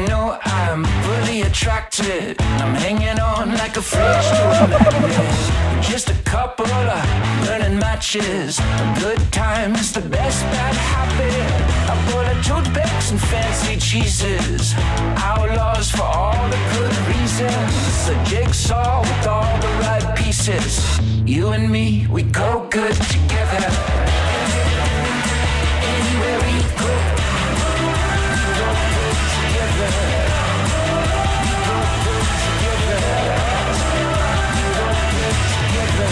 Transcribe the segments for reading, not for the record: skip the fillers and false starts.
know I'm fully attracted. I'm hanging on like a fridge to a magnet. Just a couple of burning matches. A good time is the best bad habit. I pull a toothpicks and fancy cheeses. Outlaws for all the good reasons. A jigsaw with all the right pieces. You and me, we go good together. Anywhere we go, we go good together. We go good together. We go good together.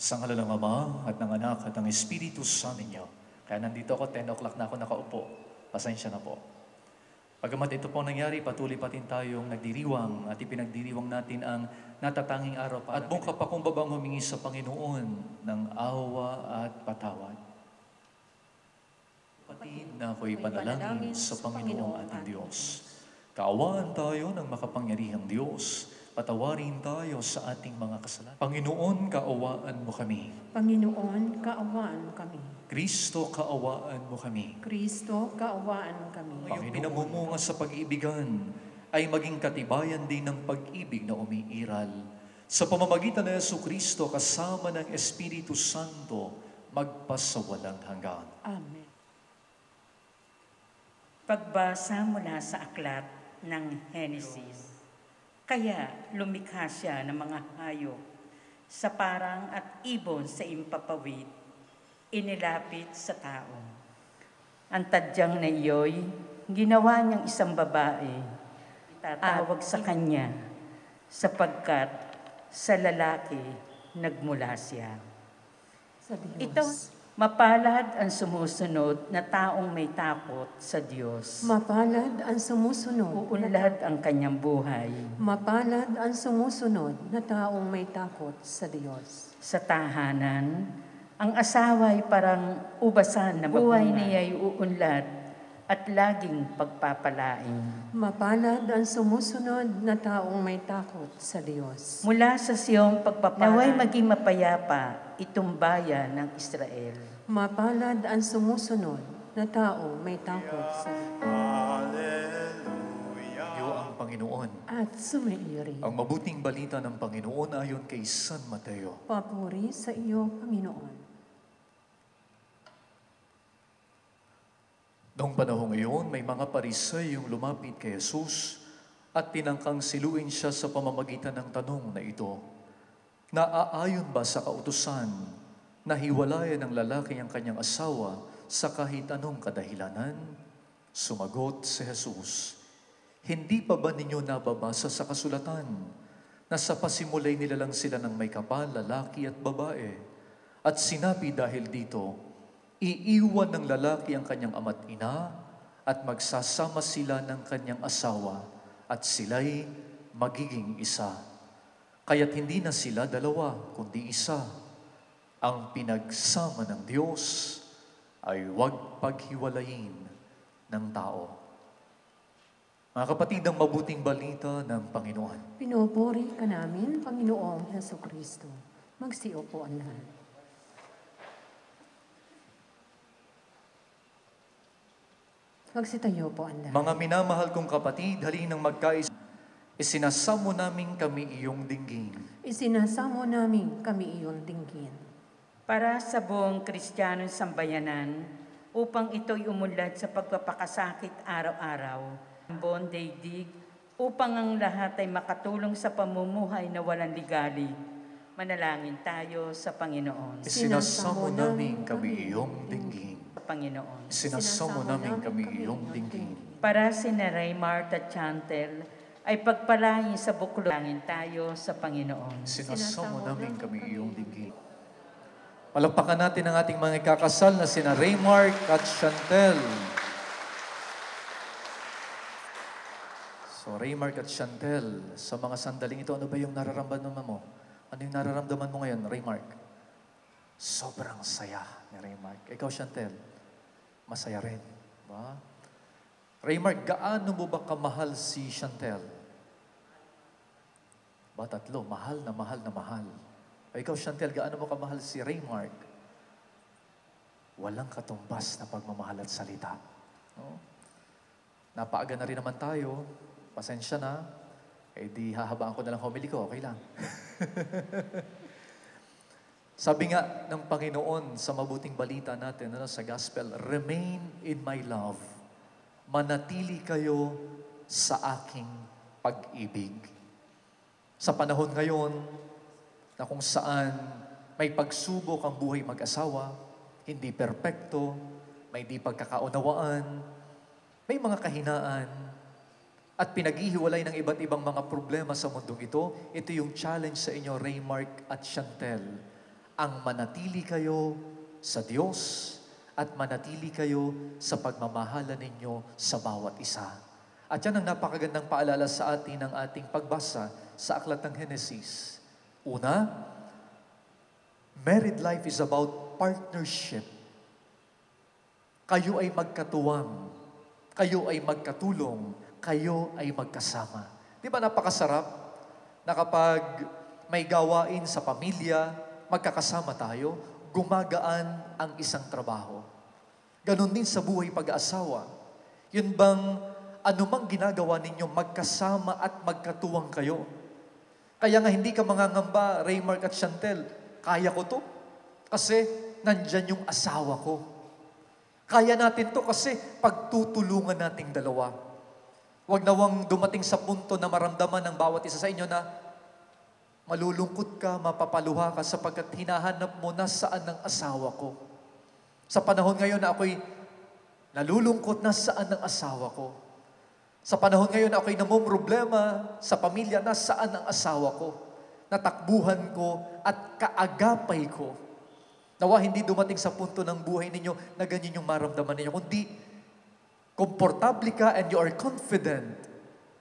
Sa ngala ng Ama at ng Anak at ng Espiritu Santo ninyo. Kaya nandito ako, 10 o'clock na ako nakaupo. Pasensya na po. Pagamat ito po nangyari, patuloy pa rin tayong nagdiriwang at ipinagdiriwang natin ang natatanging araw para. At buong kapakumbabang humingi sa Panginoon ng awa at patawad. Kapatid na ako'y panalangin sa Panginoong ating Diyos. Kaawaan tayo ng makapangyarihang Diyos. Patawarin tayo sa ating mga kasalanan. Panginoon, kaawaan mo kami. Panginoon, kaawaan mo kami. Kristo, kaawaan mo kami. Kristo, kaawaan mo kami. Ngayong pinamumunga sa pag-ibigan ay maging katibayan din ng pag-ibig na umiiral. Sa pamamagitan ng Jesucristo kasama ng Espiritu Santo, magpasawalang hanggan. Amen. Pagbasa mula sa aklat ng Henesis. Kaya lumikha siya ng mga hayop sa parang at ibon sa impapawid, inilapit sa tao. Ang tadyang na iyo'y ginawa niyang isang babae, itatawag sa kanya, sapagkat sa lalaki nagmula siya. Sa Diyos. Ito, mapalad ang sumusunod na taong may takot sa Diyos. Mapalad ang sumusunod. Uunlad ang kanyang buhay. Mapalad ang sumusunod na taong may takot sa Diyos. Sa tahanan, ang asawa ay parang ubasan na buhay niya ay uunlad at laging pagpapalain. Mapalad ang sumusunod na taong may takot sa Diyos. Mula sa siyong pagpapala, naway maging mapayapa itong bayan ng Israel. Mapalad ang sumusunod na taong may takot sa Diyos. Iyo ang Panginoon. At sumairi. Ang mabuting balita ng Panginoon ayon kay San Mateo. Papuri sa iyo, Panginoon. Noong panahon ngayon, may mga Pariseo yung lumapit kay Jesus at tinangkang siluin siya sa pamamagitan ng tanong na ito. Naaayon ba sa kautusan na hiwalayan ng lalaki ang kanyang asawa sa kahit anong kadahilanan? Sumagot si Jesus, hindi pa ba ninyo nababasa sa kasulatan na sa pasimulay nila lang sila ng may kapal, lalaki at babae? At sinabi dahil dito, iiwan ng lalaki ang kanyang ama't ina at magsasama sila ng kanyang asawa at sila'y magiging isa. Kaya't hindi na sila dalawa, kundi isa. Ang pinagsama ng Diyos ay huwag paghiwalayin ng tao. Mga kapatid, ang mabuting balita ng Panginoon. Pinupuri ka namin, Panginoong Jesucristo. Magsiupo ang lahat. Magsitayo po ang lahat. Mga minamahal kong kapatid, halinang magkais, isinasamo namin kami iyong dinggin. Isinasamo namin kami iyong dinggin. Para sa buong Kristiyanong sambayanan, upang ito'y umunlad sa pagpapakasakit araw-araw, ang buong daigdig, upang ang lahat ay makatulong sa pamumuhay na walang ligali. Manalangin tayo sa Panginoon. Isinasamo namin kami iyong dinggin. Panginoon. Isinasamo namin kami iyong dinggin. Para si Ray Marta Chantel ay pagpalain sa buklangin tayo sa Panginoon. Isinasamo namin kami iyong dinggin. Palakpakan natin ang ating mga kakasal na sina Raymark at Chantel. So Raymark at Chantel, sa mga sandaling ito, ano ba yung nararamdaman mo? Ano yung nararamdaman mo ngayon, Raymark? Sobrang saya ni Raymark. Ikaw, Chantel, masaya rin. Ba? Raymark, gaano mo ba kamahal si Chantel? Ba, tatlo, mahal na mahal na mahal. O ikaw, Chantel, gaano mo kamahal si Raymark? Walang katumbas na pagmamahal at salita. No? Napaaga na rin naman tayo. Pasensya na. Eh di hahabaan ko na lang homily ko. Okay lang. Sabi nga ng Panginoon sa mabuting balita natin sa gospel, remain in my love. Manatili kayo sa aking pag-ibig. Sa panahon ngayon na kung saan may pagsubok ang buhay mag-asawa, hindi perpekto, may di pagkakaunawaan, may mga kahinaan, at pinaghihiwalay ng iba't ibang mga problema sa mundong ito, ito yung challenge sa inyo, Raymark at Chantel. ang manatili kayo sa Diyos at manatili kayo sa pagmamahala ninyo sa bawat isa. At yan ang napakagandang paalala sa atin ng ating pagbasa sa aklat ng Henesis. Una, married life is about partnership. Kayo ay magkatuwang, kayo ay magkatulong, kayo ay magkasama. Di ba napakasarap na kapag may gawain sa pamilya, magkakasama tayo, gumagaan ang isang trabaho. Ganon din sa buhay pag-aasawa. Yun bang anumang ginagawa ninyo, magkasama at magkatuwang kayo. Kaya nga hindi ka mangangamba, Raymark at Chantel, kaya ko to. Kasi nandyan yung asawa ko. Kaya natin to kasi pagtutulungan nating dalawa. Huwag nawang dumating sa punto na maramdaman ng bawat isa sa inyo na malulungkot ka, mapapaluha ka sapagkat hinahanap mo na saan ang asawa ko. Sa panahon ngayon na ako'y nalulungkot na saan ang asawa ko. Sa panahon ngayon na ako'y namumroblema sa pamilya na saan ang asawa ko. Natakbuhan ko at kaagapay ko. Nawa hindi dumating sa punto ng buhay ninyo na ganyan yung maramdaman ninyo. Kundi, komportable ka and you are confident,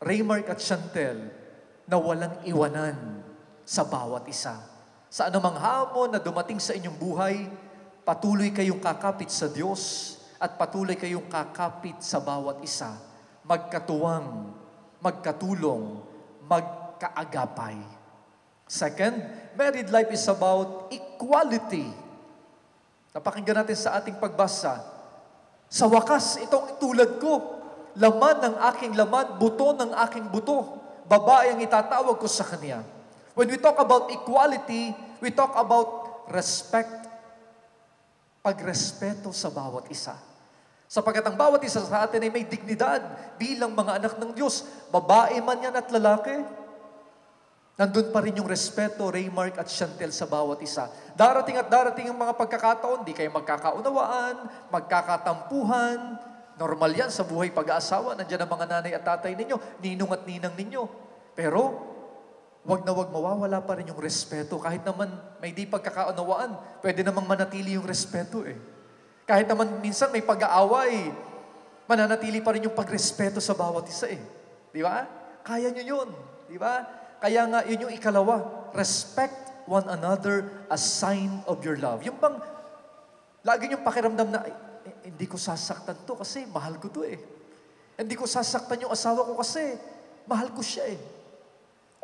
Raymark at Chantel, na walang iwanan sa bawat isa. Sa anumang hamon na dumating sa inyong buhay, patuloy kayong kakapit sa Diyos at patuloy kayong kakapit sa bawat isa. Magkatuwang, magkatulong, magkaagapay. Second, married life is about equality. Napakinggan natin sa ating pagbasa. Sa wakas, itong tulad ko, laman ng aking laman, buto ng aking buto, babae ang itatawag ko sa kanya. When we talk about equality, we talk about respect, pagrespeto sa bawat isa. Sapagkat ang bawat isa sa atin ay may dignidad bilang mga anak ng Diyos. Babae man yan at lalaki. Nandun pa rin yung respeto, Raymark at Chantel, sa bawat isa. Darating at darating ang mga pagkakataon, di kayo magkakaunawaan, magkakatampuhan. Normal yan sa buhay pag-aasawa. Nandiyan ang mga nanay at tatay ninyo, ninong at ninang ninyo. Pero, wag na wag mawawala pa rin yung respeto. Kahit naman may di pagkakaunawaan, pwede namang manatili yung respeto eh. Kahit naman minsan may pag-aaway, mananatili pa rin yung pagrespeto sa bawat isa eh. Di ba? Kaya nyo yun. Di ba? Kaya nga, yun yung ikalawa. Respect one another as sign of your love. Yung bang, lagi yung pakiramdam na, hindi ko sasaktan to kasi mahal ko to eh. Hindi ko sasaktan yung asawa ko kasi mahal ko siya eh.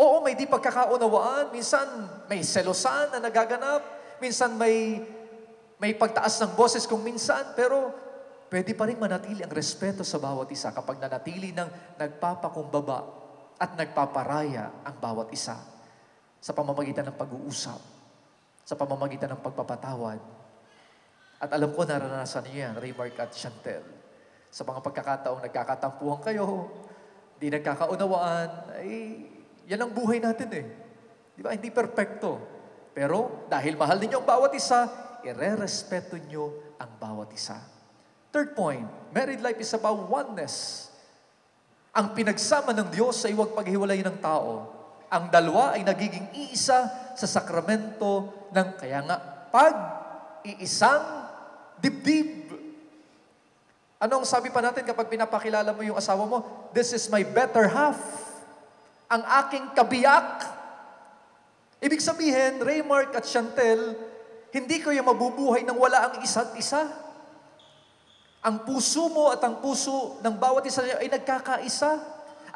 Oo, may di pagkakaunawaan. Minsan, may selosan na nagaganap. Minsan, may pagtaas ng boses kung minsan. Pero, pwede pa rin manatili ang respeto sa bawat isa kapag nanatili ng nagpapakumbaba at nagpaparaya ang bawat isa sa pamamagitan ng pag-uusap, sa pamamagitan ng pagpapatawad. At alam ko, naranasan niyo yan, Raymark at Chantel. Sa mga pagkakataong nagkakatampuhan kayo, di nagkakaunawaan, ay yan ang buhay natin eh. Di ba? Hindi perfecto. Pero dahil mahal ninyo ang bawat isa, ire-respeto nyo ang bawat isa. Third point, married life is about oneness. Ang pinagsama ng Diyos ay huwag paghiwalay ng tao. Ang dalawa ay nagiging iisa sa sakramento ng kaya nga pag-iisang dibdib. Anong sabi pa natin kapag pinapakilala mo yung asawa mo? This is my better half. Ang aking kabiyak. Ibig sabihin, Raymark at Chantel, hindi kayo mabubuhay nang wala ang isa't isa. Ang puso mo at ang puso ng bawat isa ay nagkakaisa.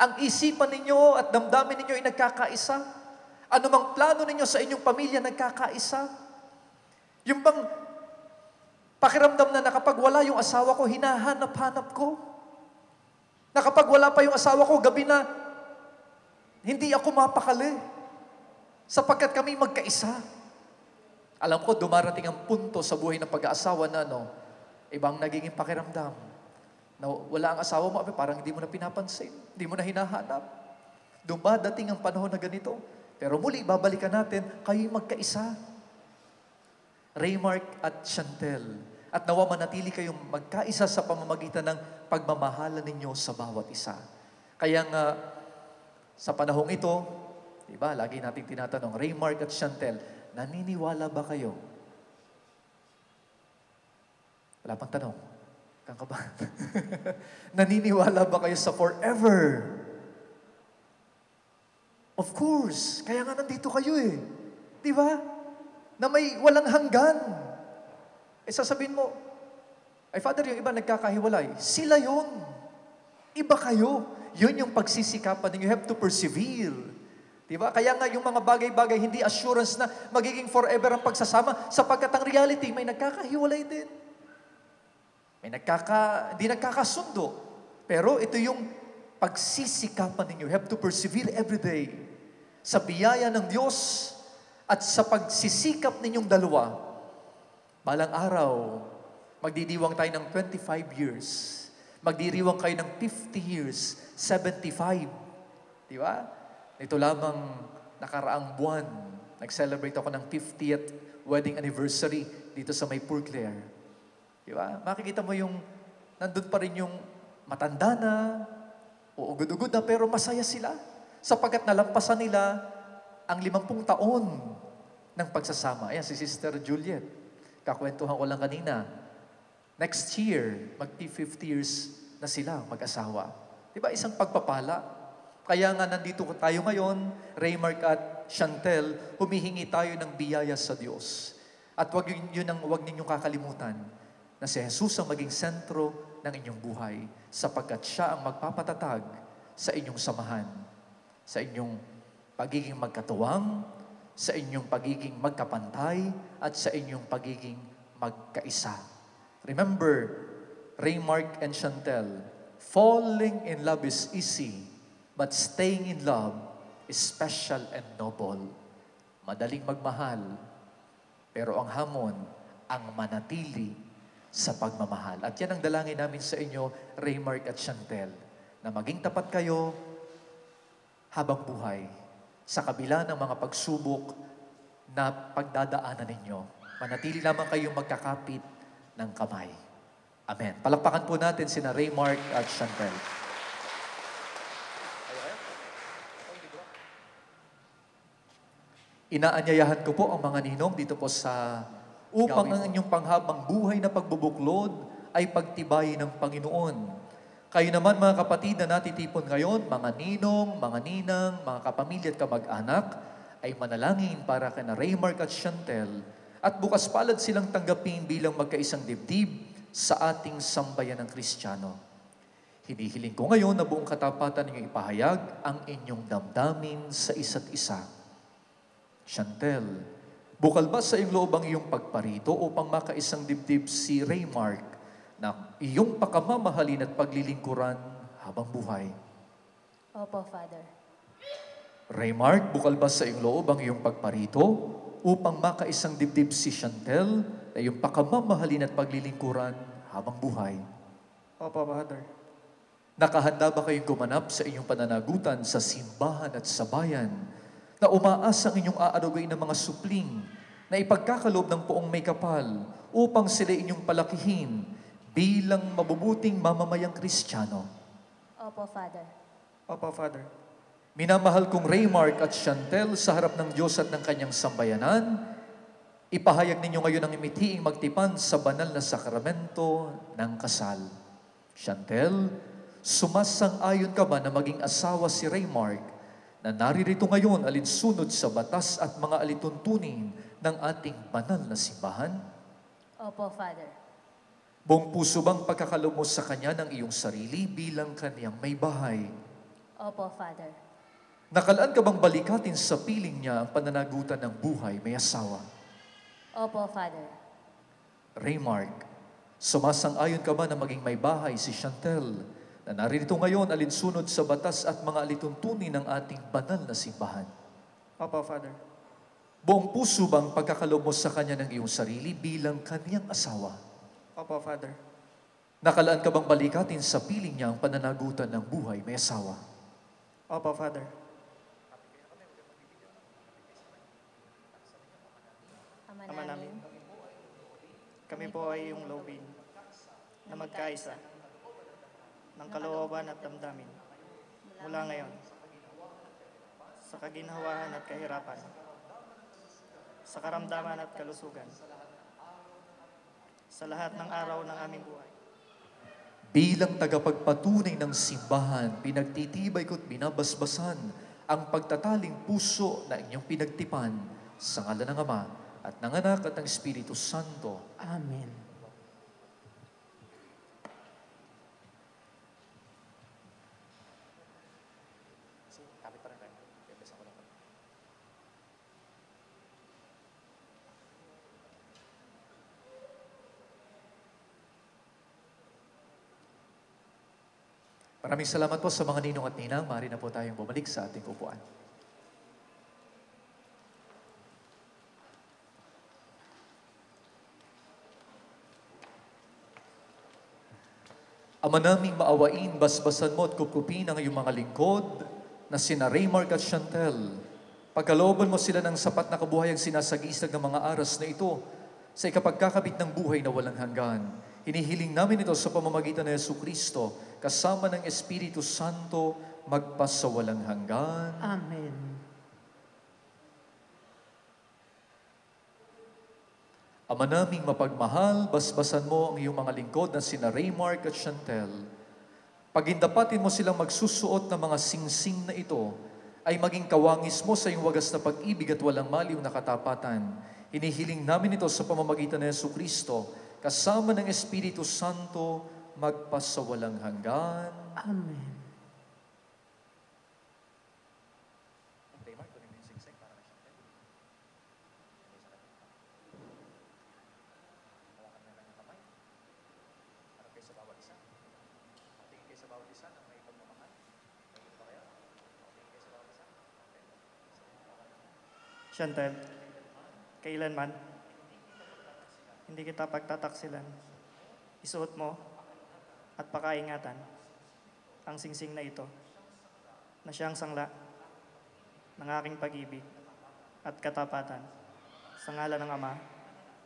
Ang isipan ninyo at damdamin ninyo ay nagkakaisa. Ano mang plano ninyo sa inyong pamilya, nagkakaisa. Yung bang pakiramdam na kapag wala yung asawa ko, hinahanap-hanap ko. Na kapag wala pa yung asawa ko, gabi na, hindi ako mapakali. Sapagkat kami magkaisa. Alam ko, dumarating ang punto sa buhay ng pag-aasawa na ibang nagiging pakiramdam. Na wala ang asawa mo, parang hindi mo na pinapansin. Hindi mo na hinahanap. Dumadating ang panahon na ganito. Pero muli, babalikan natin, kayo'y magkaisa. Raymark at Chantel. At nawa manatili kayong magkaisa sa pamamagitan ng pagmamahala ninyo sa bawat isa. Kaya nga, sa panahong ito, diba, lagi natin tinatanong, Raymark at Chantel, Naniniwala ba kayo? Wala pang tanong. Kang ka ba? Naniniwala ba kayo sa forever? Of course. Kaya nga nandito kayo eh. Di ba? Na may walang hanggan. Eh sasabihin mo, ay Father, yung iba nagkakahiwalay. Sila yun. Iba kayo. Yun yung pagsisikapan ninyo. You have to persevere. Diba? Kaya nga yung mga bagay-bagay, hindi assurance na magiging forever ang pagsasama sapagkat ang reality, may nagkakahiwalay din. May hindi nagkakasundo. Pero ito yung pagsisikapan ninyo. You have to persevere every day sa biyaya ng Diyos at sa pagsisikap ninyong dalawa. Balang araw, magdidiwang tayo ng 25 years. Magdiriwang kayo ng 50 years, 75. Di ba? Ito lamang nakaraang buwan, nag-celebrate ako ng 50th wedding anniversary dito sa may Poor Clare. Di ba? Makikita mo yung, nandun pa rin yung matanda na, o ugod-ugod na, pero masaya sila. Sapagkat nalampasan nila ang 50 taon ng pagsasama. Ayan, si Sister Juliet. Kakwentuhan ko lang kanina. Next year, mag-50 years na sila mag-asawa. Di ba? Isang pagpapala. Kaya nga nandito tayo ngayon, Raymark at Chantel, humihingi tayo ng biyaya sa Diyos. At wag ninyong kakalimutan na si Jesus ang maging sentro ng inyong buhay sapagkat siya ang magpapatatag sa inyong samahan, sa inyong pagiging magkatuwang, sa inyong pagiging magkapantay, at sa inyong pagiging magkaisa. Remember, Raymark and Chantel, falling in love is easy, but staying in love is special and noble. Madaling magmahal, pero ang hamon, ang manatili sa pagmamahal. At yan ang dalangin namin sa inyo, Raymark at Chantel, na maging tapat kayo habang buhay sa kabila ng mga pagsubok na pagdadaanan ninyo. Manatili lamang kayong magkakapit ng kamay. Amen. Palakpakan po natin sina Raymark at Chantel. Inaanyayahan ko po ang mga ninong dito po sa upang ang inyong panghabang buhay na pagbubuklod ay pagtibayin ng Panginoon. Kayo naman mga kapatid na natitipon ngayon, mga ninong, mga ninang, mga kapamilya at kamag-anak, ay manalangin para kina Raymark at Chantel at bukas palad silang tanggapin bilang magkaisang dibdib sa ating sambayan ng Kristiyano. Hinihiling ko ngayon na buong katapatan ninyong ipahayag ang inyong damdamin sa isa't isa. Chantel, bukal ba sa iyong loob ang iyong pagparito upang makaisang dibdib si Raymark na iyong pakamamahalin at paglilingkuran habang buhay? Opo, Father. Raymark, bukal ba sa iyong loob ang iyong pagparito upang makaisang dibdib si Chantel na iyong pakamamahalin at paglilingkuran habang buhay? Opo, Father. Nakahanda ba kayong gumanap sa inyong pananagutan sa simbahan at sa bayan na umaasang inyong aarugain ng mga supling na ipagkakaloob ng poong may kapal upang sila inyong palakihin bilang mabubuting mamamayang Kristiyano? Opo, Father. Opo, Father. Minamahal kong Raymark at Chantel sa harap ng Diyos at ng kanyang sambayanan, ipahayag ninyo ngayon ang imitiing magtipan sa banal na sakramento ng kasal. Chantel, sumasang-ayon ka ba na maging asawa si Raymark na naririto ngayon alinsunod sa batas at mga alituntunin ng ating banal na simbahan? Opo, Father. Buong puso bang pagkakaloob mo sa kanya ng iyong sarili bilang kanyang may bahay? Opo, Father. Nakalaan ka bang balikatin sa piling niya ang pananagutan ng buhay may asawa? Opo, Father. Raymark, sumasang-ayon ka ba na maging may bahay si Chantel na naririto ngayon alinsunod sa batas at mga alituntunin ng ating banal na simbahan? Opo, Father. Buong puso bang pagkakaloob mo sa kanya ng iyong sarili bilang kaniyang asawa? Opo, Father. Nakalaan ka bang balikatin sa piling niya ang pananagutan ng buhay may asawa? Opo, Father. Ama namin, kami po ay iyong loobin na magkaisa ng kalooban at damdamin mula ngayon sa kaginhawaan at kahirapan sa karamdaman at kalusugan, sa lahat ng araw ng aming buhay. Bilang tagapagpatunay ng simbahan, pinagtitibay ko't binabasbasan ang pagtataling puso na inyong pinagtipan sa ngalan ng Ama at ng Anak at ng Espiritu Santo. Amen. Maraming salamat po sa mga ninong at ninang. Maaari na po tayong bumalik sa ating upuan. Ama naming maawain, basbasan mo at kupkupin ang iyong mga lingkod na sina Raymark at Chantel. Pagkalooban mo sila ng sapat na kabuhayang sinasagisag ng mga aras na ito sa ikapagkakabit ng buhay na walang hanggan. Hinihiling namin ito sa pamamagitan ng Jesucristo, kasama ng Espiritu Santo, magpasawalang hanggan. Amen. Ama naming mapagmahal, basbasan mo ang iyong mga lingkod na sina Raymark at Chantel. Pagindapatin mo silang magsusuot ng mga singsing na ito, ay maging kawangis mo sa iyong wagas na pag-ibig at walang maliw na katapatan. Hinihiling namin ito sa pamamagitan ng Jesucristo, kasama ng Espiritu Santo, magpasawalang hanggan. Amen. Chantel, kailanman, hindi kita pagtataksilan. Isuot mo at pakaingatan ang singsing na ito na siyang sangla ng aking pag-ibig at katapatan sa ngalan ng Ama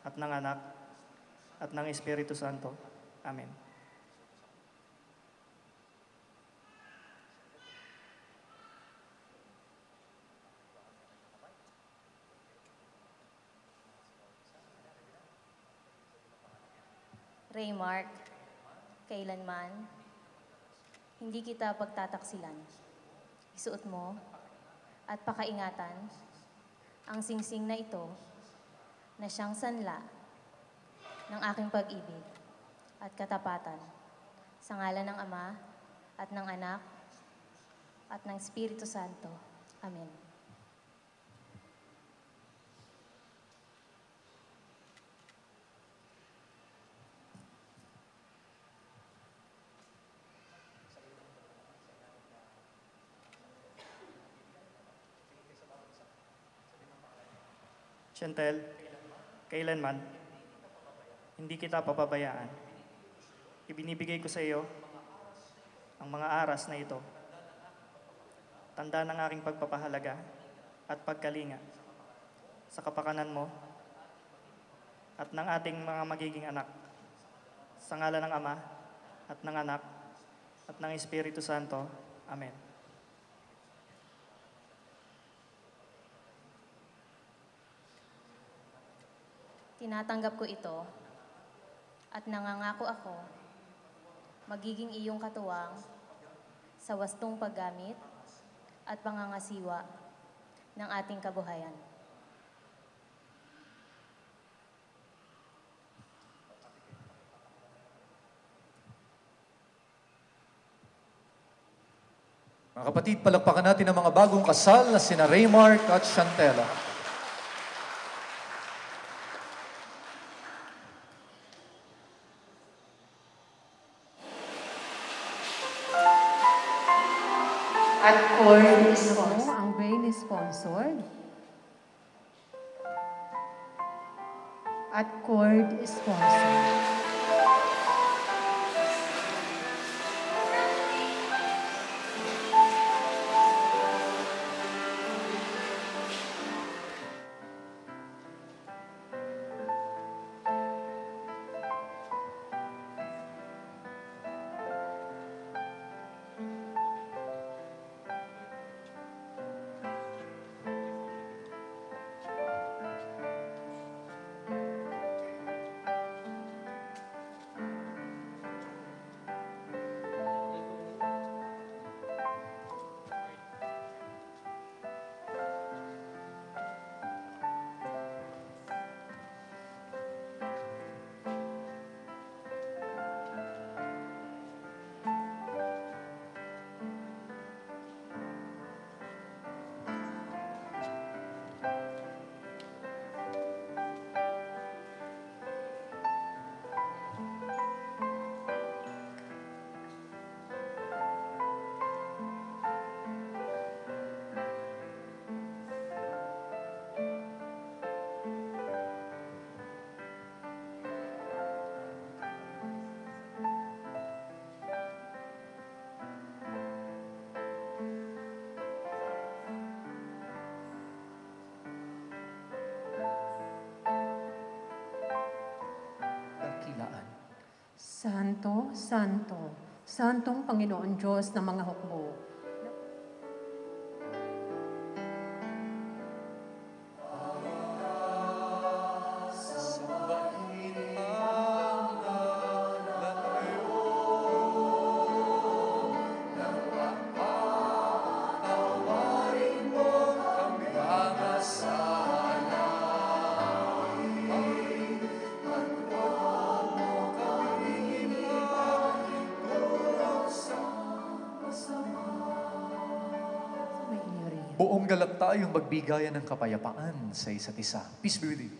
at ng Anak at ng Espiritu Santo. Amen. Raymark, kailanman, hindi kita pagtataksilan. Isuot mo at pakaingatan ang singsing na ito na siyang sanla ng aking pag-ibig at katapatan sa ngalan ng Ama at ng Anak at ng Espiritu Santo. Amen. Chantel, kailanman, hindi kita papabayaan. Ibinibigay ko sa iyo ang mga aras na ito. Tanda ng aking pagpapahalaga at pagkalinga sa kapakanan mo at ng ating mga magiging anak. Sa ngalan ng Ama at ng Anak at ng Espiritu Santo. Amen. Tinatanggap ko ito at nangangako ako magiging iyong katuwang sa wastong paggamit at pangangasiwa ng ating kabuhayan. Mga kapatid, palakpakan natin ang mga bagong kasal na sina Raymark at Chantela. At cord is ang vein is sponsored. At cord is sponsored. Santo, Santo, Santong Panginoon Diyos ng mga hukbo. Buong galak tayong magbigayan ng kapayapaan sa isa't isa. Peace be with you.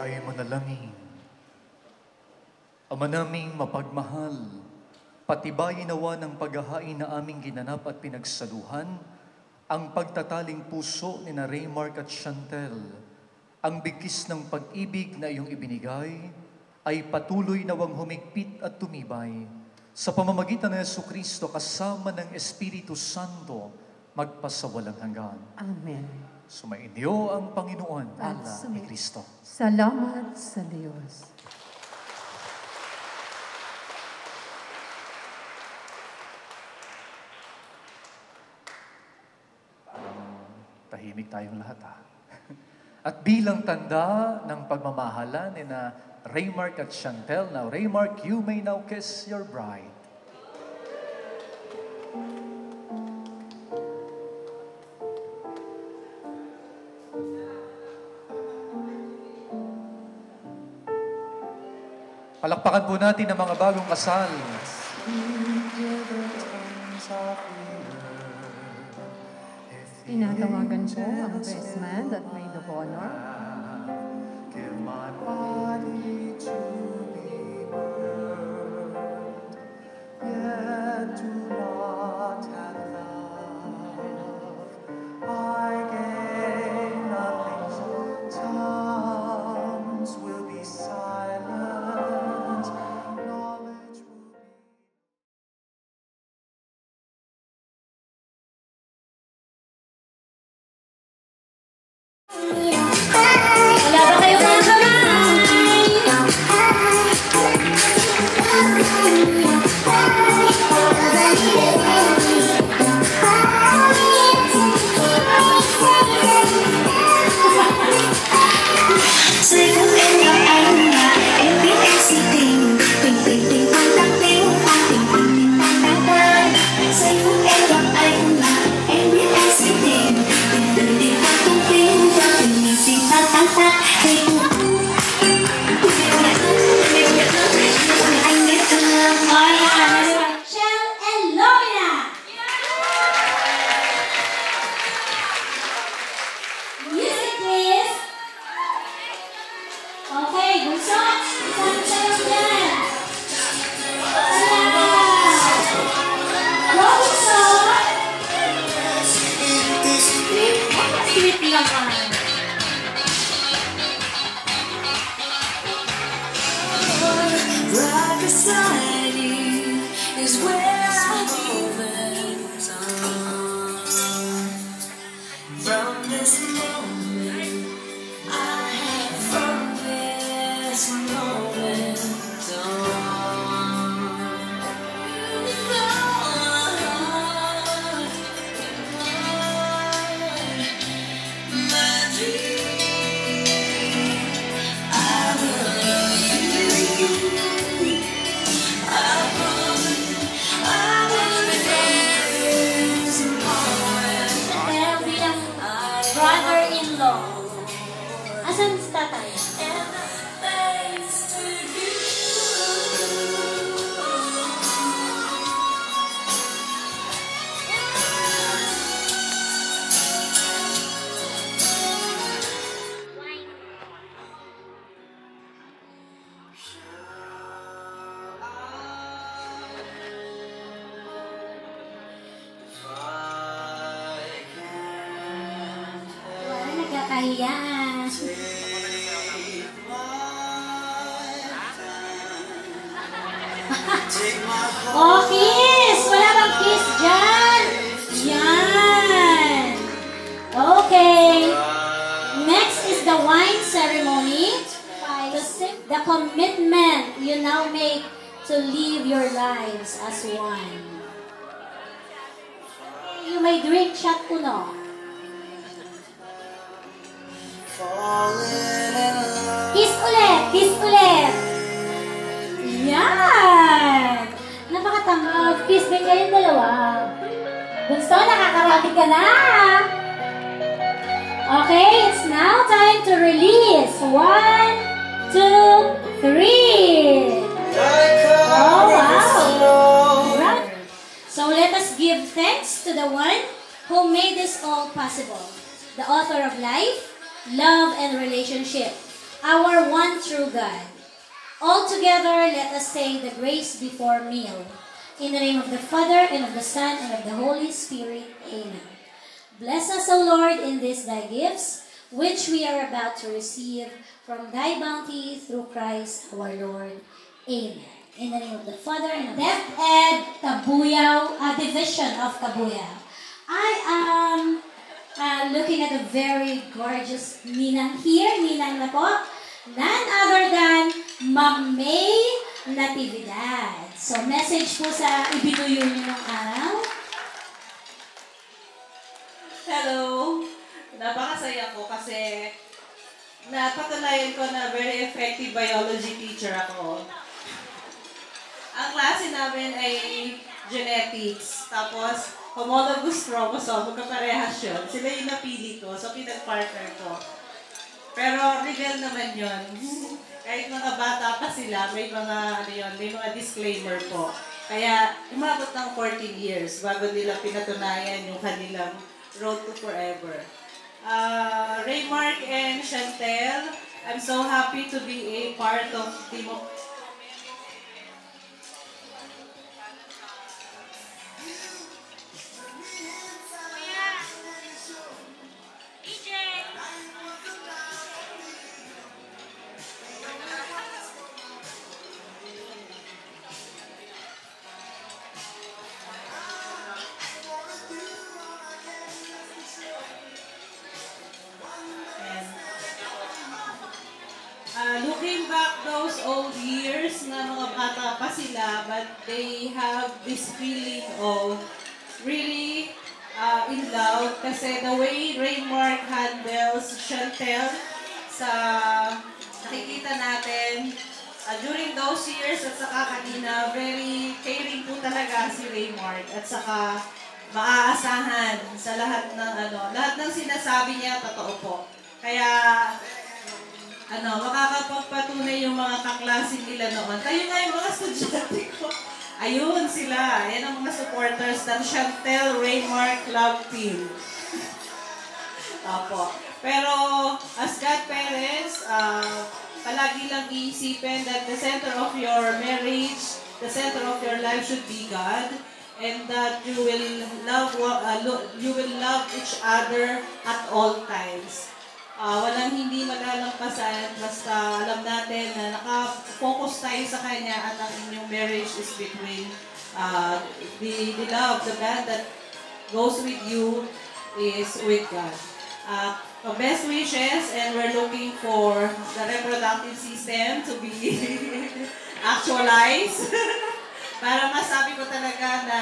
Tayo manalangin. Ama naming mapagmahal, patibayin nawa ng paghahain na aming ginanap at pinagsaluhan, ang pagtataling puso ni na Raymark at Chantel, ang bigkis ng pag-ibig na iyong ibinigay, ay patuloy nawang humigpit at tumibay sa pamamagitan ng Jesucristo kasama ng Espiritu Santo magpasawalang hanggan. Amen. Sumainyo ang Panginoon, At Allah ni Kristo. Salamat sa Diyos. Tahimik tayong lahat, ha? At bilang tanda ng pagmamahalan ni na Raymark at Chantel, now Raymark, you may now kiss your bride. Palakpakan po natin ang mga bagong kasal. Tinatawagan po ang best man at maid of honor. Give my body to be burned, yet do not have love. I gain nothing, tongues will be silent, knowledge will be... Wala ba kayong mga Giây phút em gặp anh mà em biết em si tình. Tình tình tình tăng tăng tình, tình tình tình tăng tăng tăng. Giây phút em gặp anh mà em biết em si tình. Tình tình tình tăng tăng tình, tình tình tình tăng tăng tăng. Anh biết thương ôi Shell and Lorna. Music please. Okay, bunso. Isang sayo dyan. Salamat. Go, bunso. Sweet lang ka. Right beside you is where I belong. From this moment I have from this moment on. Wala, nagkakahiya. Oh, kiss! Wala bang kiss dyan? Yan! Okay. Next is the wine ceremony. The commitment you now make to live your lives as one. You may drink shot puno. Kiss ulit! Kiss ulit! Yan! Napakatangog. Kiss din kayong dalawa. Gusto, nakakarami ka na! Okay, it's now time to release. 1, 2, 3. Oh, wow! Right. So let us give thanks to the one who made this all possible. The author of life, love, and relationship. Our one true God. All together, let us say the grace before meal. In the name of the Father, and of the Son, and of the Holy Spirit. Amen. Bless us, O Lord, in these thy gifts, which we are about to receive from thy bounty through Christ our Lord. Amen. In the name of the Father, and of the DepEd Cabuyao, a division of Cabuyao. I am looking at a very gorgeous ninang here. Ninang na po. None other than Ma'am May Natividad. So, message po sa ibinuyo niyo ng araw. Hello! Napakasaya ko kasi napatunayan ko na very effective biology teacher ako. Ang klase namin ay genetics. Tapos, homologous chromosome, magkaparehas yun. Sila yung napili ko, so pinag-partner ko. Pero legal naman yun. Kahit mga bata pa sila, may mga, may mga disclaimer po. Kaya, umabot ng 14 years bago nila pinatunayan yung kanilang road to forever. Raymark and Chantel, I'm so happy to be a part of Team of looking back those old years na mga bata pa sila, but they have this feeling of really in love kasi the way Raymark handles Chantel sa nakikita natin during those years at saka kanina, very caring po talaga si Raymark at saka maaasahan sa lahat ng lahat ng sinasabi niya totoo po. Kaya makakapagpatunay yung mga kaklase nila noon. Kayo nga yung mga estudyante ko. Ayun sila. Yan ang mga supporters ng Chantel Raymark Love Team. Opo. Pero as godparents, palagi lang iisipin that the center of your marriage, the center of your life should be God, and that you will love each other at all times. Walang hindi malalampasan, basta alam natin na naka-focus tayo sa Kanya at ang inyong marriage is between the love, the bond that goes with you is with God. Best wishes, and we're looking for the reproductive system to be actualized. Para masabi ko talaga na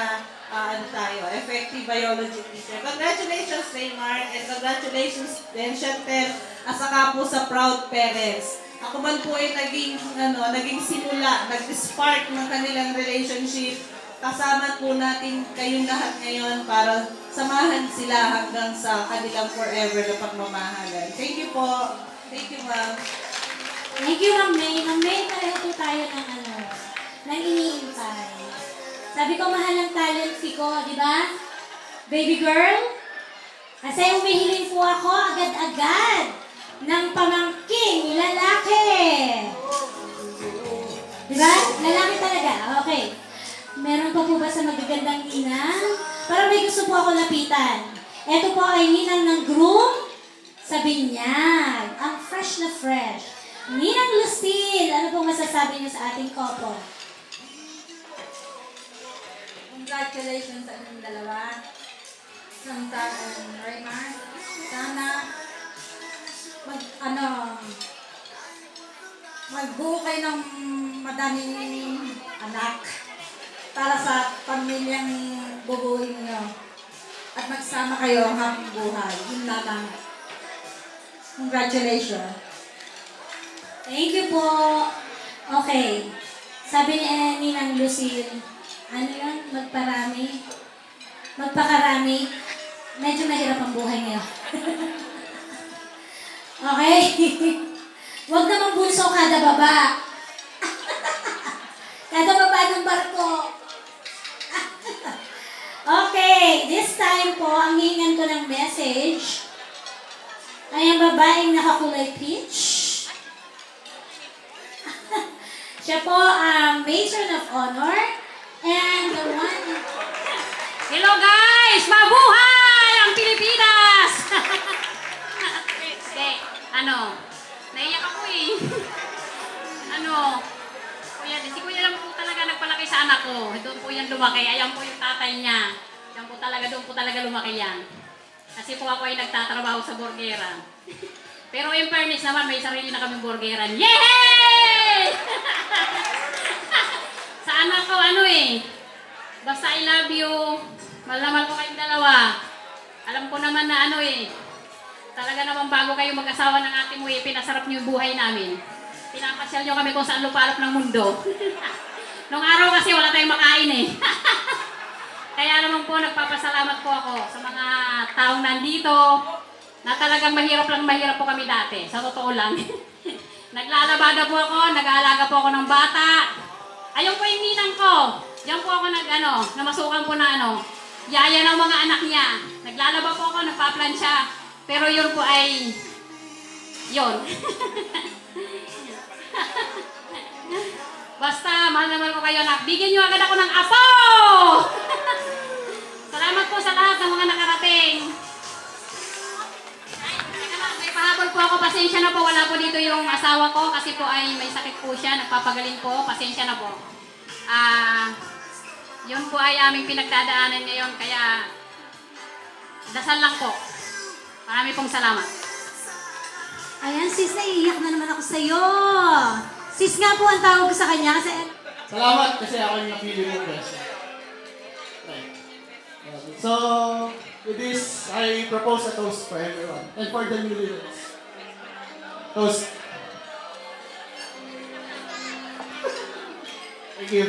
effective biology teacher. Congratulations, Raymark, and congratulations din, Chantel, at saka po sa proud parents. Ako man po ay naging simula, nag-spark ng kanilang relationship. Kasama po natin kayong lahat ngayon para samahan sila hanggang sa kanilang forever na pagmamahalan. Thank you po. Thank you, ma'am. Thank you, Ma'am May. Ma'am May, pareho po tayo ng iniintay. Sabi ko, mahal ang talent fee ko, di ba? Baby girl? Kasi umihiling po ako agad-agad ng pamangking lalaki. Ano pa po ba sa magagandang ninang? Para may gusto po ako lapitan. Ito po ay ninang ng groom sa binyag. Ang fresh na fresh. Ninang Lucille, ano pong masasabi niyo sa ating couple? Congratulations sa inyong dalawa. Santa and Raymar. Sana magbuo kayo ng madaming anak para sa pamilyang bubuhin niyo. At magsama kayo hanggang buhay. Yun lamang. Congratulations. Thank you po. Okay. Sabi ni Ninang Lucille, ano yun? Magparami? Magpakarami? Medyo mahirap ang buhay ngayon. Okay? Huwag namang bunso kada baba. Kada baba ng barko. Okay, this time po, ang hihingan ko ng message ay ang babaeng nakakulay peach. Siya po ang matron of honor and the one... Hello guys! Mabuhay ang Pilipinas! Naiyak ako eh. Si Kuya lang po talaga nagpalaki sa anak ko. Doon po yan lumaki. Ayan po yung tatay niya. Doon po talaga lumaki yan. Kasi po ako ay nagtatrabaho sa burgera. Pero in fairness naman, may sarili na kaming burgeran. Yay! Sa anak ko, basta I love you. Malamal ko kayong dalawa. Alam ko naman na talaga naman bago kayo mag-asawa ng ate mo pinasarap niyo yung buhay namin. Pinapasyal niyo kami kung saan lupalop ng mundo. Nung araw kasi wala tayong makain Kaya naman po nagpapasalamat po ako sa mga taong nandito na talagang mahirap po kami dati. Sa totoo lang. Naglalabada po ako, nag-aalaga po ako ng bata. Ayun po yung ninang ko. Diyan po ako namasukan po na yaya ng mga anak niya. Naglalaba po ako, nagpaplansya. Pero yun po ay, yun. Basta, mahal naman ko kayo anak. Bigyan nyo agad ako ng apo! Salamat po sa lahat ng mga nakarating. May pahabol po ako. Pasensya na po. Wala po dito yung asawa ko kasi po ay may sakit po siya. Nagpapagaling po. Pasensya na po. Yun po ay aming pinagdadaanan ngayon. Kaya, dasal lang po. Marami pong salamat. Ayan, sis, naiiyak na naman ako sa'yo. Sis nga po ang tawag ko sa kanya kasi... Salamat kasi ako yung napili mo, best. So, with this, I propose a toast for everyone and for the newlyweds. Toast. Thank you.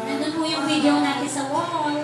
Nandun po yung video natin sa wall.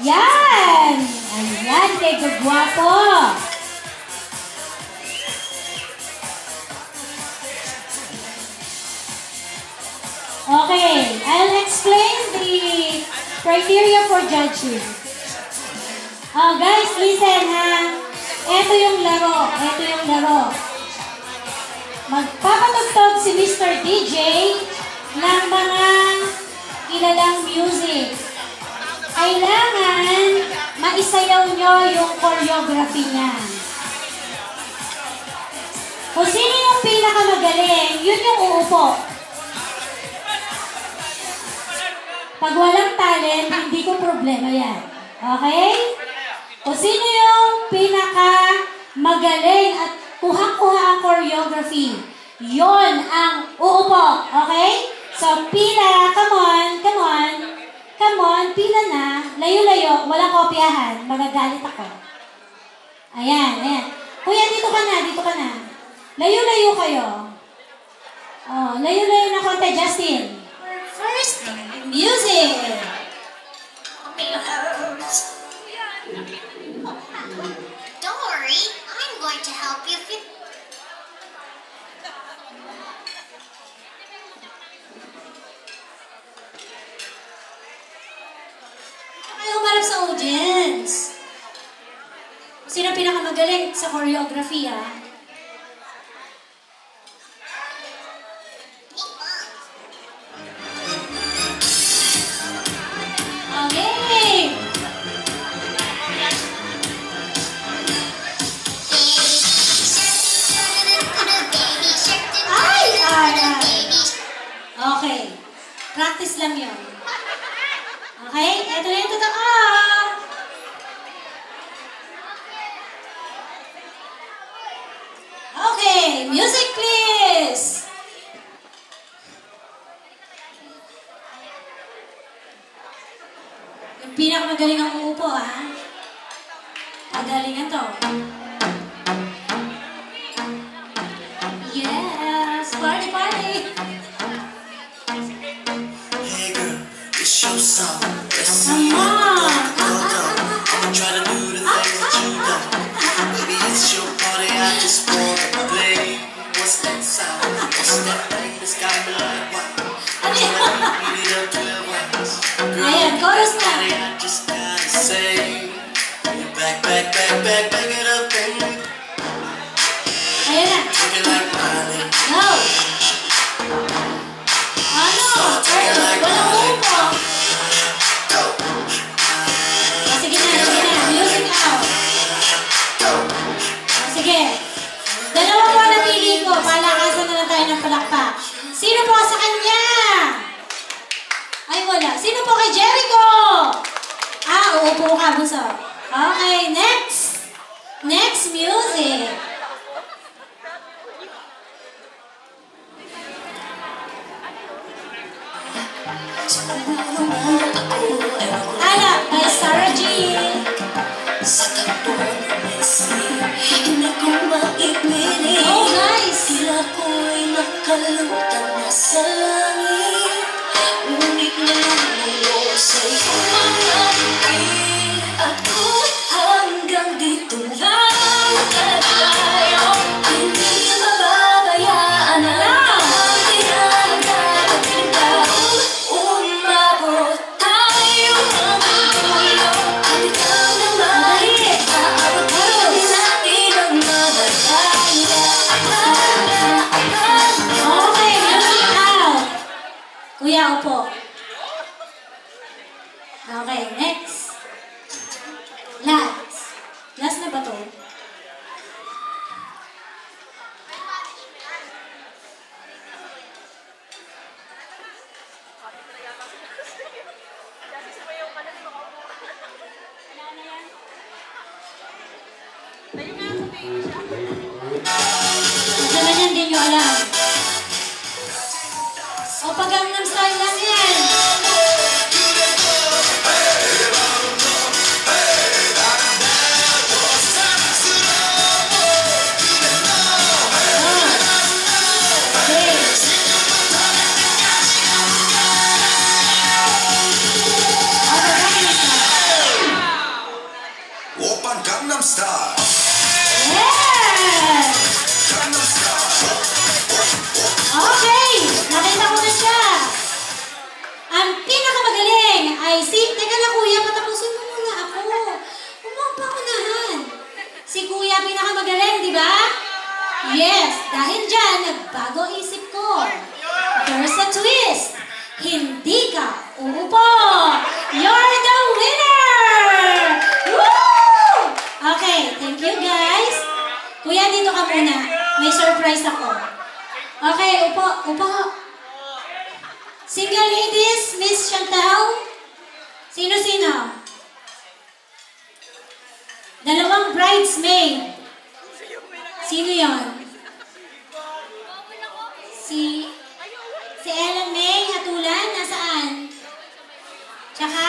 Yan! Ayan, kay Gagwapo. Okay, I'll explain the criteria for judging. Oh, guys, listen ha. Ito yung laro. Magpapatugtog si Mr. DJ ng mga kilalang music. Kailangan maisayaw nyo yung choreography niya. Kung sino yung pinakamagaling, yun yung uupo. Pag walang talent, hindi ko problema yan. Okay? Kung sino yung pinakamagaling at kuha-kuha ang choreography, yon ang uupo. Okay? So, pila, come on, pila na, layo-layo, walang kopyahan, magagalit ako. Ayan. Kuya, dito ka na. Layo-layo kayo. Oh, layo-layo na konti, Justin. First, music. Don't worry, I'm going to help you fit. Kayo humarap sa audience. Sino pinakamagaling sa choreography, ha? Okay! Okay. Practice lang yun. Okay? Ito na yung totoo. Okay. Music, please. Yung pinakamagaling ang uupo, ha? Magalingan to. Yes! Party, party! It's your song. Let's see you I'ma try to do the things that you don't. Baby, it's your party. I just wanna play. What's that sound? What's that thing that's got me like what? Beat it up 12 rounds. Ayan, chorus na. I just gotta say, back it up and ayan na. looking like Miley. Go! Ano? Walang upo. Sige na. Music out. Sige. Dalawa po napili ko. Palakasan na lang tayo ng palakpak. Sino po sa kanya? Ay, wala. Sino po kay Jericho? Uupo ka, buso. Okay, next. Next music. Alak by Sarah G. Oh, nice! Tila ko'y nakalutang nasa langit, ngunit nalulong sa iyong mga ngiti. Ako hanggang dito lang tayo, hindi mababayaan ang tinatagpintaw. Umabot tayo hanggang dulo, at ikaw naman aabutin natin ang mga kaya. Okay, music out. Kuya, upo. Okay, next. Last. Last na ba to? Ito na yan, hindi nyo alam. O pag Gangnam Style lang yan. nagbago isip ko. There's a twist. Hindi ka uupo. You're the winner! Woo! Okay, thank you guys. Kuya, dito ka muna. May surprise ako. Okay, upo. Single ladies, Miss Chantal. Sino-sino? Dalawang bridesmaid. Sino yon? Si Ellen May Hatulan, nasaan? Tsaka,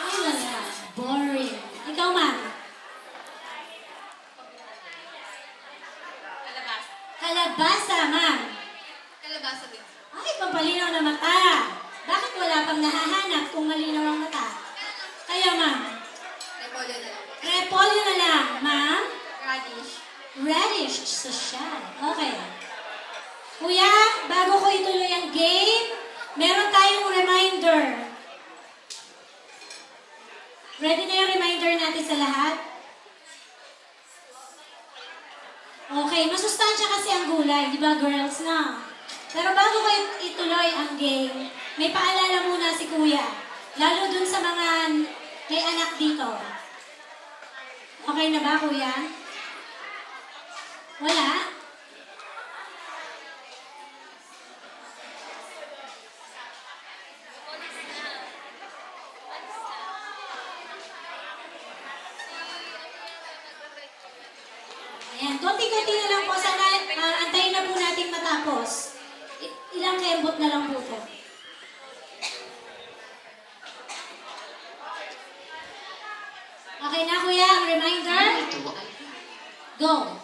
ay wala, boring. Ikaw, ma'am? Kalabasa, ma'am. Kalabasa din. Ay, pampalinaw na mata. Bakit wala pang nahahanap kung malinaw ang mata? Kayo, ma'am? Repolyo na lang. Repolyo na lang, ma'am? Radish. Radish, social. Okay. Kuya, bago ko ituloy ang game, meron tayong reminder. Ready na yung reminder natin sa lahat? Okay, masustansya kasi ang gulay, di ba girls na? Pero bago ko ituloy ang game, may paalala muna si Kuya. Lalo dun sa mga may anak dito. Okay na ba, Kuya? Wala? Ayan, konti-konti na lang po. Sana antayin na po natin matapos. Ilang kembot na lang po po. Okay na, Kuya, ang reminder? Go!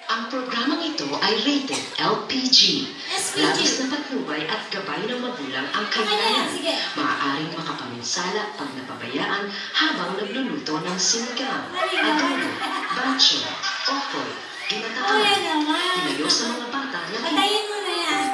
Ang programang ito ay rated LPG. Labis na patnubay at gabay ng magulang ang kailangan. Maaaring makapaminsala pag napabayaan habang nagluluto ng sinigang, adobo, bacho, okoy, ginataan. Ilayo sa mga bata na patayin mo na yan.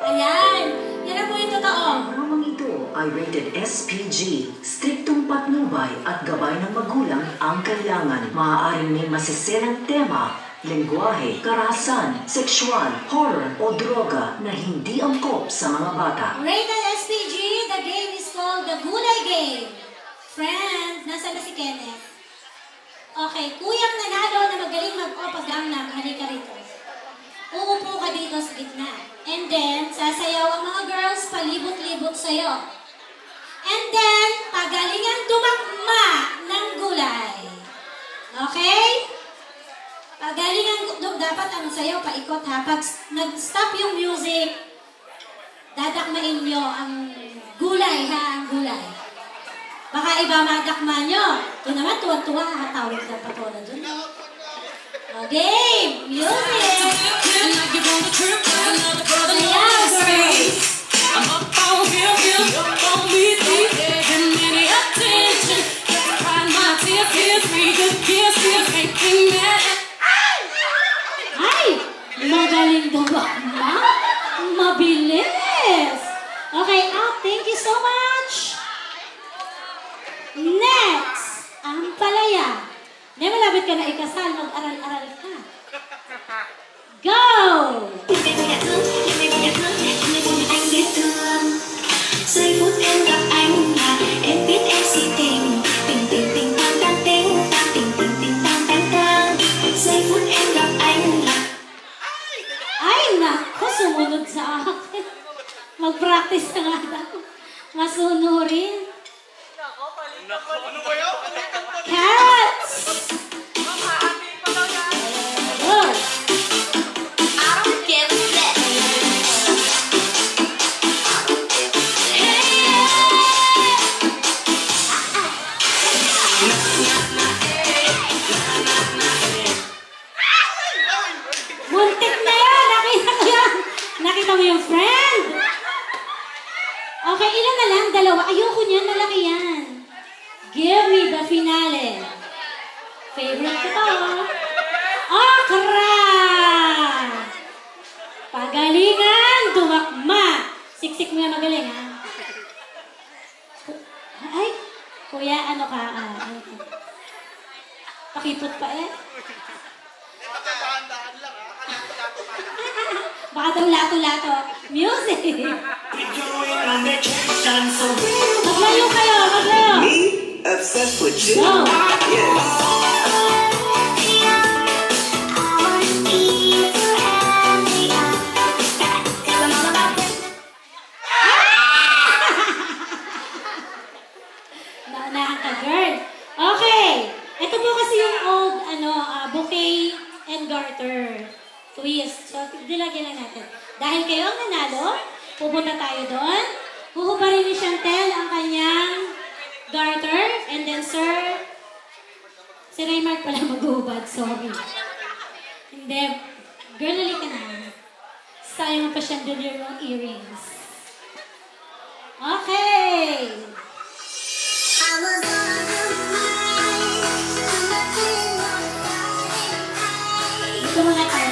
Ayan. Yan ang po yung totoo. Ang programang ito ay rated SPG. Striktong patnubay at gabay ng magulang ang kailangan. Maaaring may masiserang tema, lengguwahe, karahasan, sexual, horror o droga na hindi angkop sa mga bata. Rated SPG, the game is called the Gulay Game. Friends, nasa na si Kenneth? Okay, kuyang nanalo na magaling mag-opagangnak, halika rito. Uupo ka dito sa gitna. And then, sasayaw ang mga girls palibot-libot sa'yo. And then, pagalingan tumakma ng gulay. Okay? Pagalingan, dapat ang sayaw paikot ha. Pag nag-stop yung music, dadakmain nyo ang gulay ha, ang gulay. Baka iba madakma nyo. Ito naman, tuwa-tuwa, hatawid na patola dun. Okay, music! Sayaw, girls! I'm up on him, up on me, giving me attention. Find my tears, free, good kiss, making me. Ay! Magaling daw ba? Mabilis! Okay, thank you so much! Next, ang palaya. Hindi, malapit ka na ikasal, mag-aral-aral ka. Go! Giây phút em gặp anh là em biết em si tình. Tình tình tình tang tang ting, tình tình tình tang tang tang. Giây phút em gặp anh là. Ay, nako, sumunod sa akin. Mag-practice na nga daw. Masunurin. Ano ba yun? Carrots! Good. I don't give a shit. Muntik na yan! Nakita ko yan! Nakita mo yung friend? Okay, ilan na lang? Dalawa. Ayoko niyan, malaki yan. Give me the finale. Favorite ko to. Okra! Pagalingan, dumakma. Siksik mo yan magaling, ha? Ay, kuya, ano ka? Pakipot pa eh. Baka daw lato-lato. Music! Maglayo kayo, maglayo! Me? Obsessed with you? Go! Yes. Naunahan ka, girl. Okay. Ito po kasi yung old, bouquet and garter. Twist. So, dilagyan lang natin. Dahil kayo ang nanalo, pupunta tayo doon. Huhubarin ni Chantel ang kanyang garter. And then, sir, si Raymart pala maghuhubad. Sorry. Hindi. Girl, nalik ka na. Sayang pa chandelier ng earrings. Okay. Dito muna tayo.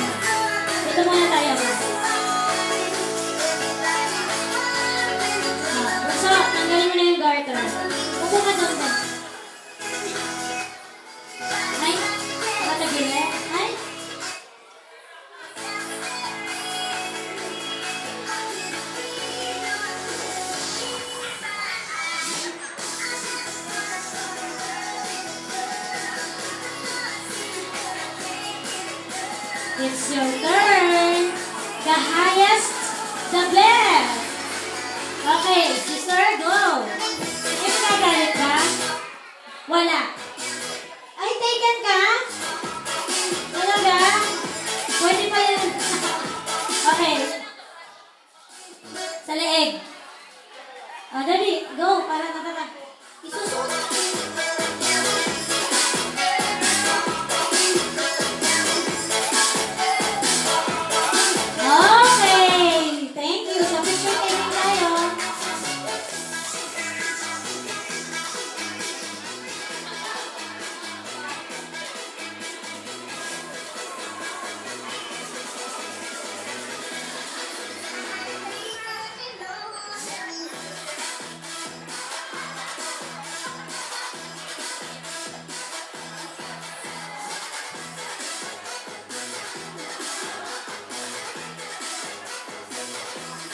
Dito muna tayo. So, tanggalin mo na yung garter. Upo ka doon ba? Ay, patagilin. Ay. It's your turn. The highest, the best. Okay, sister, go. May nagagalit ka? Wala. Ay, taken ka? Talaga? Pwede pa yan. Okay. Sa leeg. Dali, go. Para natata. Isusuot. Okay! Thank you. So, picture taking tayo.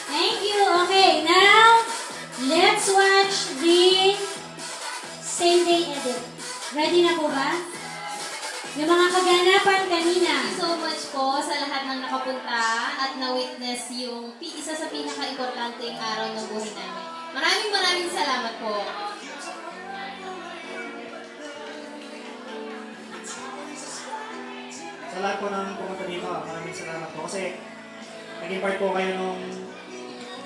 Thank you. Okay, now let's watch the same day edit. Ready na po ba? Yung mga kaganapan kanina. Thank you so much po sa lahat ng nakapunta at na-witness yung isa sa pinaka-importanteng araw ng buhay namin. Maraming salamat po. Sa lahat po ng pumunta dito, maraming salamat po. Kasi naging part po kayo nung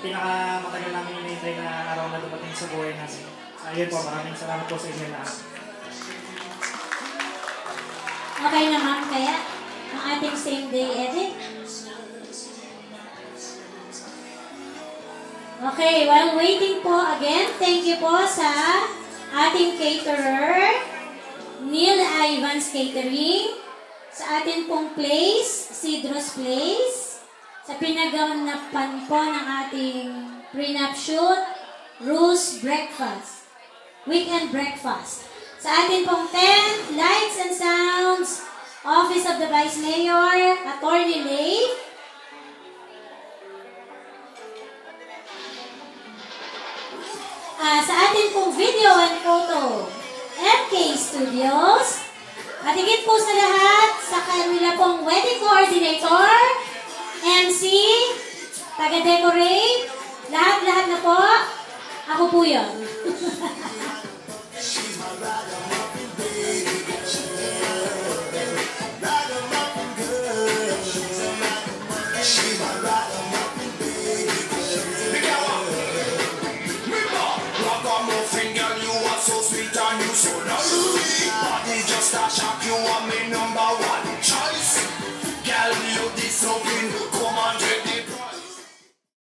pinakamatagal namin inintay na araw na dumating sa buhay natin. Ayun po, maraming salamat po sa inyo na. Okay na ma'am, kaya ang ating same day edit. Okay, while waiting po again, thank you po sa ating caterer, Neil Ivans Catering, sa ating pong place, Cedros Place, sa pinaganapan po ng ating prenup shoot, Rue's Breakfast, Weekend Breakfast. Sa atin pong tent, lights and sounds, Office of the Vice Mayor, Attorney Leigh. Sa atin pong video and photo, MK Studios. At higit po sa lahat, sa kanila pong wedding coordinator, MC, taga-decorate, lahat-lahat na po, ako po yun. Rock on my finger, you are so sweet.